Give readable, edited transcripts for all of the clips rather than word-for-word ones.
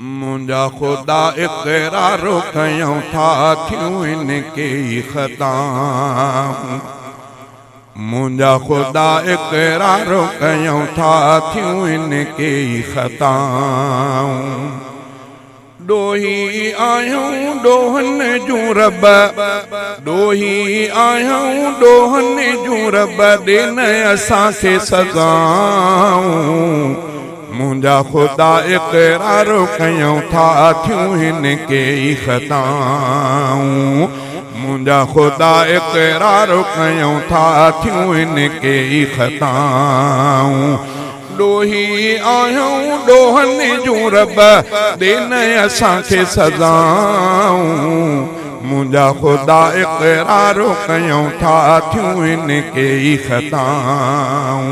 मुंजा खुदा इक़रार कयूं था थियूं इनके ख़ता। मुंजा खुदा इक़रार कयूं था थियूं इनके ख़ता। डोही आयूं डोहन जूं रब, डोही आयूं डोहन जूं रब, ॾिन असांखे सज़ाऊं। मुंजा खुदा इक़रार कयूं था थियूं हिनके ख़ताऊं। मुंजा खुदा इक़रार कयूं था थियूं हिनके ख़ताऊं। डोही आयूं डोहन जूं रब, ॾिन असांखे सज़ाऊं। मुंजा खुदा इक़रार कयूं था थियूं हिनके ख़ताऊं।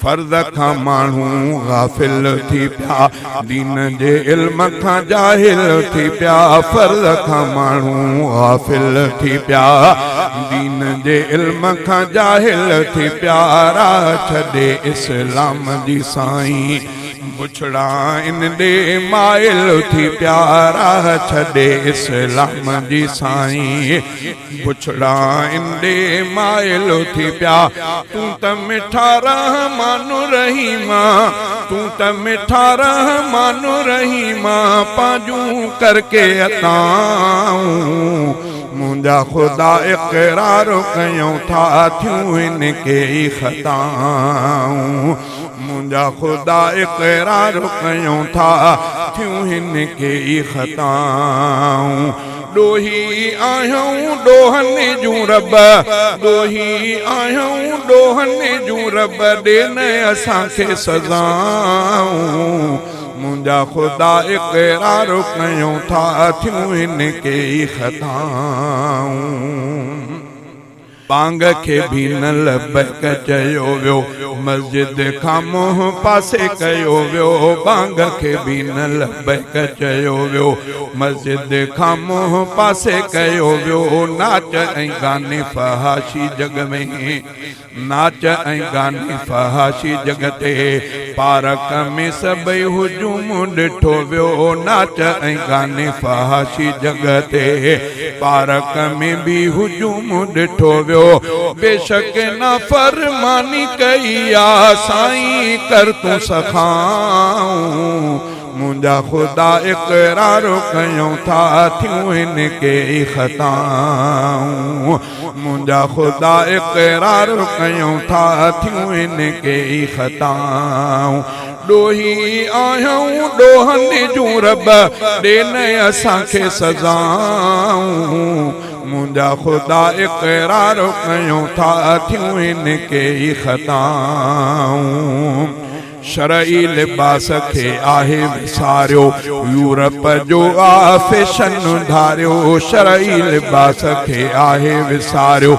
फर्ज़ खां माण्हू गाफ़िल थी पिया, दीन जे इल्म खां जाहिल थी पिया। फर्ज़ खां माण्हू गाफ़िल थी पिया, दीन जे इल्म खां जाहिल थी पिया। राह छॾे इस्लाम जी साईं, बुछड़ा इन ॾे माइल थी पिया। राह छॾे इस्लाम जी साईं, बुछड़ा इन ॾे माइल थी पिया। तूं त मिठा रहमान रहीमा, तूं त मिठा रहमान रहीमा, पांजूं करके अताऊं। मुंजा खुदा इक़रार कयूं था थियूं हिनके ख़ताऊं। मुंजा खुदा इक़रार कयूं था थियूं हिनके ख़ताऊं। डोही आयूं डोहन जूं रब, डोही आयूं डोहन जूं रब, ॾिन असांखे सज़ाऊं। मुंजा खुदा इक़रार कयूं था थियूं हिनके ख़ताऊं। बांग के भी न लबैक चयो वियो, मस्जिद खां मुंह पासे कयो वियो। बांग के भी न लबैक चयो वियो, मस्जिद खां मुंह पासे कयो वियो। नाच ऐं गाने फहाशी जग में, नाच ऐं गाने फहाशी जग ते, पारक में सभई हुजूम ॾिठो वियो। नाच ऐं गाने फहाशी जग ते, पारक में भी हुजूम ॾिठो वियो। बेशक ना फरमानी कई आ साईं, कर तूं सखाऊं। मुंजा खुदा इक़रार कयूं था थियूं हिनके ख़ताऊं। मुंजा खुदा इक़रार कयूं था थियूं हिनके ख़ताऊं। डोही आयूं डोहन जूं रब, ॾिन असांखे सज़ाऊं। मुंजा खुदा इक़रार कयूं था थियूं हिनके ख़ताऊं। शरई लिबास खे आहे विसारियो, यूरोप जो आ फैशन धारियो। शरई लिबास खे आहे विसारियो,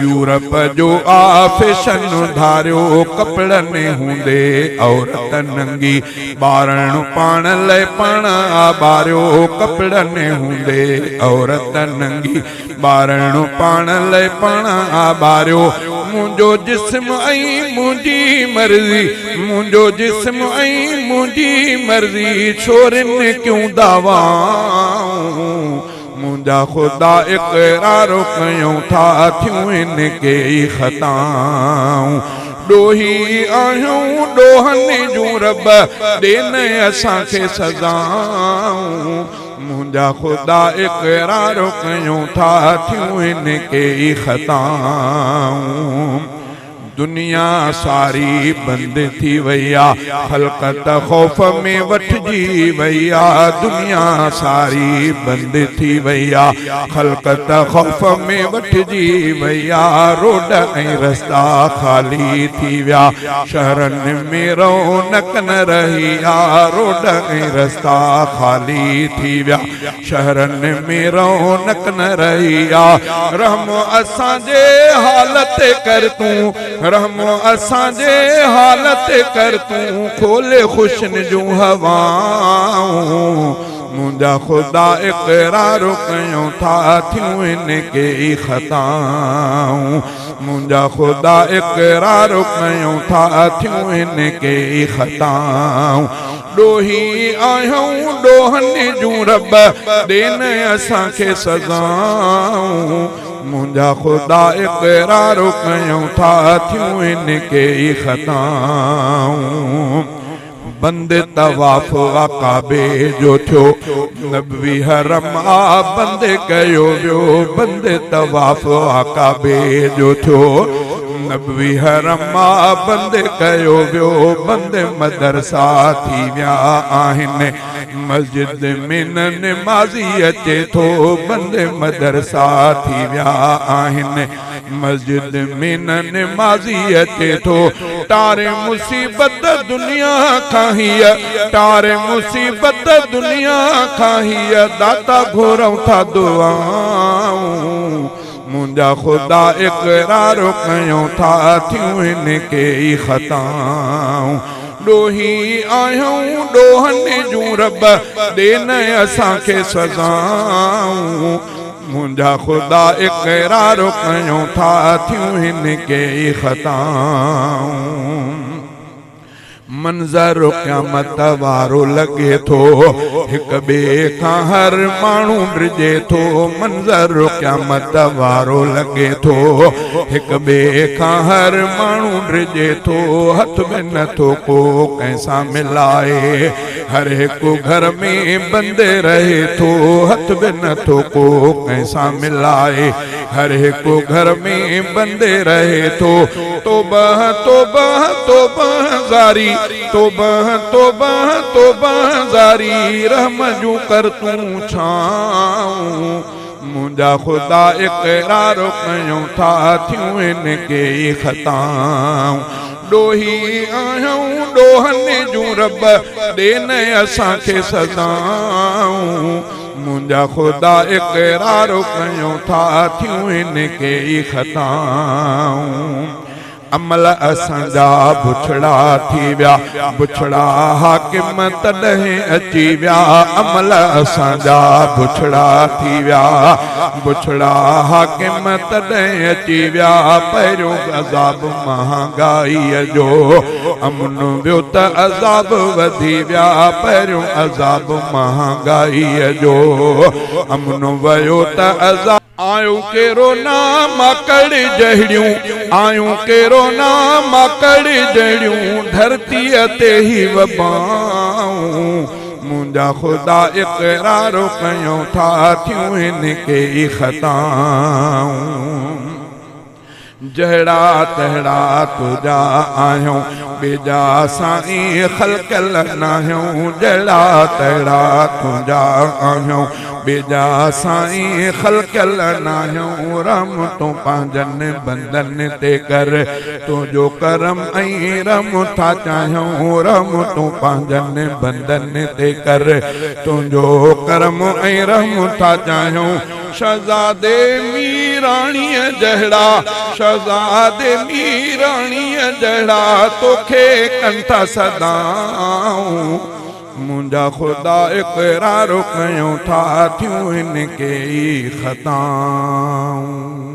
यूरोप जो आ फैशन धारियो। कपिड़नि हूंदे औरत नंगी, ॿारण पाण लाइ पाण आबारियो। कपिड़नि हूंदे औरत नंगी, ॿारण पाण लाइ पाण आबारियो। मुंहिंजो जिस्म ऐं मुंहिंजी मर्ज़ी, मुंहिंजो जिस्म ऐं मुंहिंजी मर्ज़ी, छोरिन क्यों दावाऊं। मुंजा खुदा इक़रार कयूं था थियूं हिनके ख़ताऊं। डोही आयूं डोहन जूं रब, ॾिन असांखे सज़ाऊं। मुंजा खुदा इक़रार कयूं था थियूं हिनके ख़ताऊं। दुनिया सारी बंद थी वई आ, ख़ल्क़त ख़ौफ़ में वठजी वई आ। दुनिया सारी बंद थी वई आ, ख़ल्क़त ख़ौफ़ में वठजी वई आ। रोड ऐं रस्ता ख़ाली थी विया, शहरनि में रौनक न रही आ। रोड ऐं रस्ता ख़ाली थी विया, शहरनि में रौनक न रही आ। रहम असांजे हालत कर तूं, रहम असांजे हालत कर तूं, खोले खुशन जूं हवाऊं। मुंजा खुदा इक़रार कयूं था थियूं हिनके ख़ताऊं। मुंजा खुदा इक़रार कयूं था थियूं हिनके ख़ताऊं। ॾोही आहियूं ॾोहनि जूं रब ॾेन असांखे सज़ाऊं मुंहिंजा ख़ुदा इक़रार कयूं था थियूं इन के ई ख़ताऊं बंदे तवाफ़ काबे जो थियो नबवी हरम आ बंदे कयो वियो बंदे तवाफ़ काबे जो थियो नबवी हरम आ बंदे कयो वियो बंदे मदरसा थी विया आहिनि मस्जिद में नमाज़ी अचे थो बंदे मदरसा थी विया आहिनि मस्जिद में नमाज़ी अचे थो तारे मुसीबत दुनिया खां हीअ तारे मुसीबत दुनिया खां हीअ दाता घुरऊं था दुआऊं मुंहिंजा ख़ुदा इक़रार कयूं था थियूं इन के ई ख़ताऊं ॾोही आहियूं ॾोहनि जूं रब ॾेन असांखे सज़ाऊं मुंहिंजा ख़ुदा इक़रार कयूं था थियूं इन के ई ख़ताऊं मंज़र क़यामत वारो लॻे थो हिक ॿिए खां हर माण्हू डिॼे थो मंज़र क़यामत वारो लॻे थो हिक ॿिए खां हर माण्हू डिॼे थो हथ में नथो को कंहिंसां मिलाए हर हिकु घर में बंदे रहे थो हथ में नथो को कंहिंसां मिलाए हर हिकु घर में बंदे रहे थो तौबह तौबह तौबह ज़ारी तौबह तौबह तौबह ज़ारी रहम जूं कर तूं छाऊं मुंहिंजा ख़ुदा इक़रार कयूं था थियूं इन के ई ख़ताऊं ॾोही आहियूं ॾोहनि जूं रब ॾेन असांखे सज़ाऊं मुंहिंजा ख़ुदा इक़रार कयूं था थियूं इन के ई ख़ताऊं अमल असांजा बुछड़ा थी विया बुछड़ा हाकिम तॾहिं अची विया अमल असांजा बुछड़ा थी विया बुछड़ा हाकिम तॾहिं अची विया पहिरियों अज़ाब महांगाईअ जो अमन वियो त अज़ाब वधी विया पहिरियों अज़ाब महांगाईअ जो अमन वियो त अज़ाब आयूं केरो ना माकड़ जहिड़ियूं आयूं केरो ना माकड़ जहिड़ियूं धरतीअ ते ही वबाऊं मुंहिंजा ख़ुदा इक़रार कयूं था थियूं इन के ई ख़ताऊं जहिड़ा तहिड़ा तुंहिंजा आहियूं ॿिजा साईं ख़लक़ल नाहियूं जहिड़ा तहिड़ा तुंहिंजा आहियूं ॿिजा साईं ख़लक़ल नाहियूं रम तूं पंहिंजनि बंदनि ते कर तुंहिंजो करम ऐं रम था चाहियूं रम तूं पंहिंजनि बंदनि ते कर तुंहिंजो करम ऐं रम था चाहियूं शहज़ादे मीराणीअ जहिड़ा शहज़ादे मीराणीअ जहिड़ा तोखे कनि था सदाऊं मुंहिंजा ख़ुदा इक़रार कयूं था थियूं इन के ई ख़ताऊं।